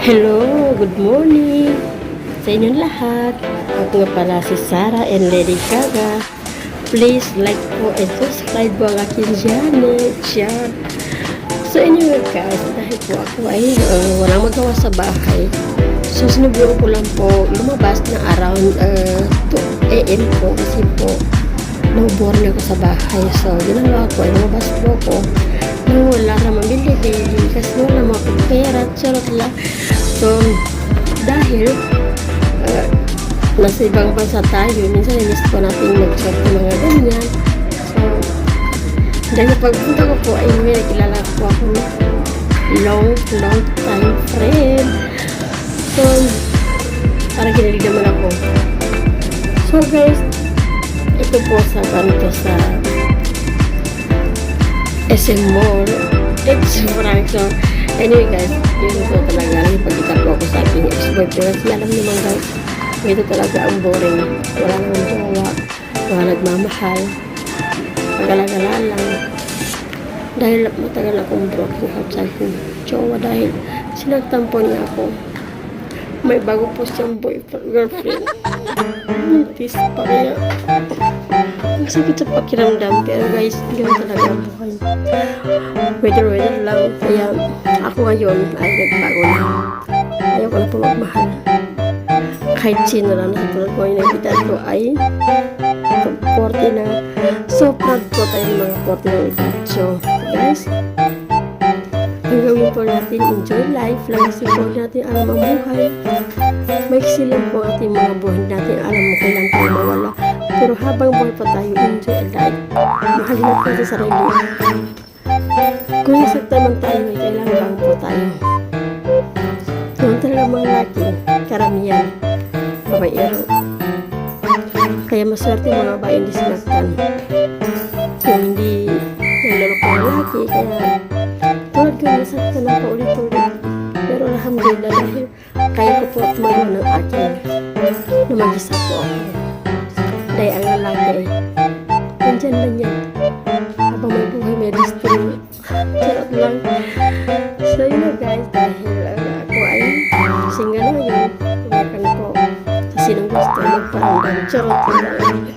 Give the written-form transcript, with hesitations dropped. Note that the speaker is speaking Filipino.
Hello, good morning sa inyong lahat. Ako nga pala si Sarah and Lady Gaga. Please like po and subscribe po ang aking channel. So anyway guys, dahil po ako ay walang magawa sa bahay. So sinubukan ko lang po lumabas na around 2 AM po kasi po naboboring ako sa bahay. So ginawa ko ay lumabas po ako nang wala na mamili-bili kasi wala mga pera, charot lang. So dahil nasa ibang bansa tayo, minsan inis po natin mag-check ng mga ganyan. So dahil pagpunta ko po ay may nakilala po ako long time friend. So parang kinilig naman ako. So guys, ito po sa ganito sa SM Mall. It's frank. So anyway guys, yun po talaga pagkita po ako sa aking ex-boyfriend. Kasi alam naman guys, ito talaga ang boring. Wala namang jowa, wala nagmamahal, pag-alagala lang. Dahil matagal akong broken heart sa aking jowa dahil sinagtampo niya ako. May bago po siyang girlfriend. Muntis pa kaya. Ang sakit sa pakiramdam. Pero guys, hindi naman talaga ang buhay. Weather lang. Kaya ako ngayon ay nagbago na. Ayaw ko na po magmahal. Kahit sino lang na tulad ko yung nakita ko ay 40 na. So proud ko tayo ng mga 40 na edad. So guys, ang gawin po natin, enjoy life lang kasi po natin alam ang buhay. Maiksi lang po ating mga buhay natin, alam mo kailan tayo mawala. Pero habang buhay pa tayo, enjoy life. Mahalin natin sa sarili. Kung nasaktan man tayo, ay kailangan bang po tayo. Noon talaga mga laki, karamihan, babaero. Kaya maswerte mga babae hindi sinaktan. Yung hindi nalulok ng laki, kaya tulad ko nasaktan ako ulit-ulit. Pero alhamdulillah dahil kaya ko po at tumayo ng akin na mag-isa po ako. Dahil ang lalaki ay nandyan lang yan. Habang may buhay may destiny. Charot lang. So yun na guys, dahil ako ay single na yun. Umakan ko sa sinong gusto magparandam. Charot lang.